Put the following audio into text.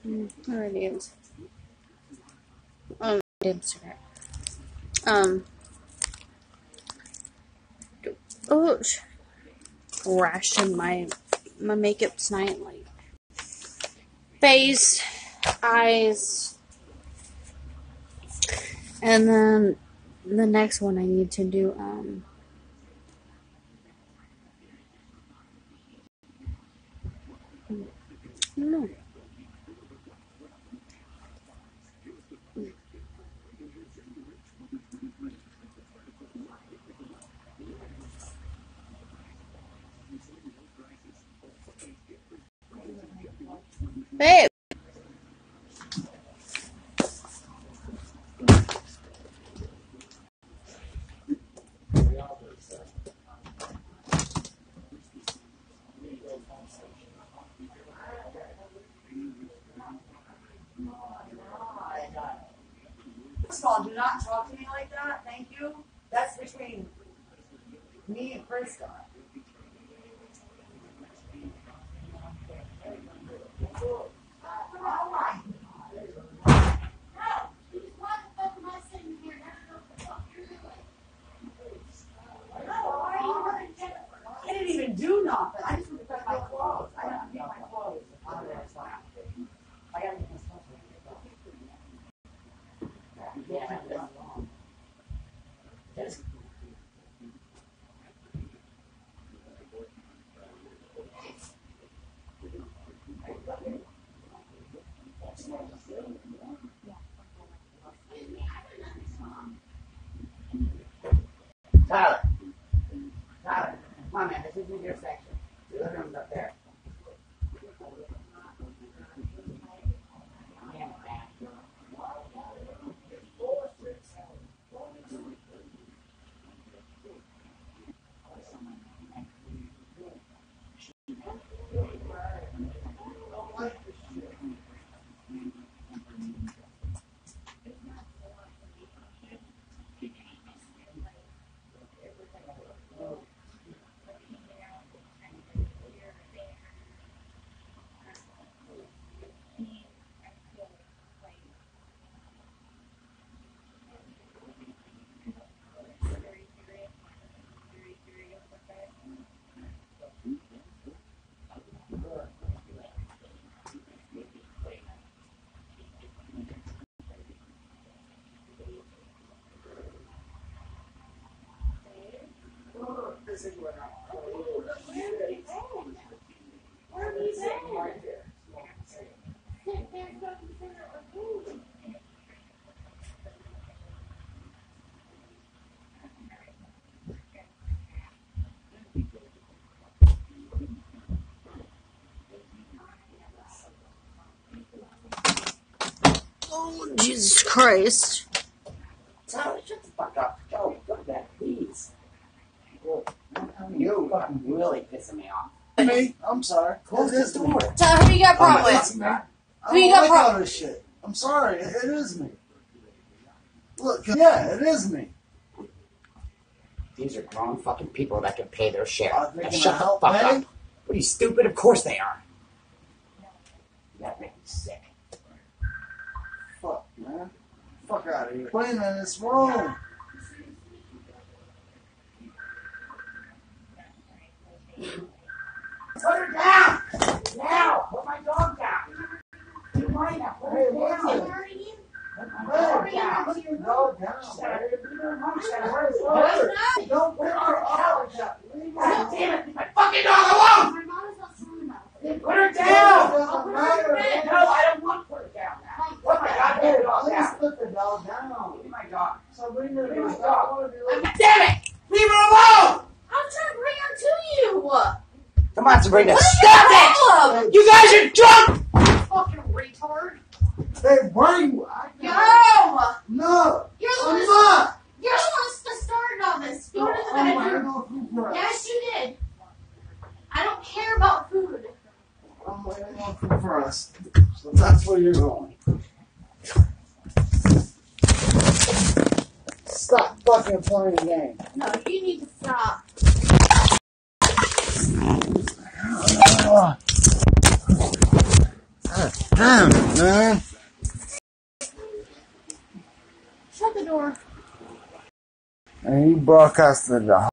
There it is. Instagram. Oh, ration my makeup tonight, like face, eyes, and then the next one I need to do I don't know. Babe. First of all, do not talk to me like that. Thank you. That's between me and Periscope. I didn't even do nothing. I just looked at my clothes. I got to get my clothes. I got to get my stuff. Tyler, come on, man. This isn't your section. The living room's up there. Oh, Jesus Christ. Tyler, shut the fuck up. Joe, go to bed, please. You fucking really pissing me off. Me? I'm sorry. Close this door. Tell who you got a problem with. I Who you don't got like problem? all this shit. I'm sorry. It is me. Look, yeah, it is me. These are grown fucking people that can pay their share. Are they Now gonna shut the help fuck me? up. What are you, stupid? Of course they are. That makes me sick. Fuck, man. Fuck out of here. Cleaning this room. Put her down! Now! Put my dog down! You mind now? Put her down! Put her down! Put your dog down. She's got her mom. She's got her Don't put her up. God damn it! Leave my fucking dog alone! Then put her down! Doesn't matter. No, I don't want to put her down now. Put my goddamn dog Please down. put the dog down. Give me my dog. Sabrina, Leave my stop. dog. Damn it! Leave her alone! I'm trying to bring her to you. Come on, Sabrina. Stop it! You guys are drunk! Fucking retard. Hey, bring. Yo! No. You're the I'm one. not. You're the one that started all this. Go to the I'm bedroom. not food for us. Yes, you did. I don't care about food. I'm waiting on food for us. So that's where you're going. Stop fucking playing the game. No, you need to stop. Ugh. Damn it, man. Shut the door. And he broadcasted the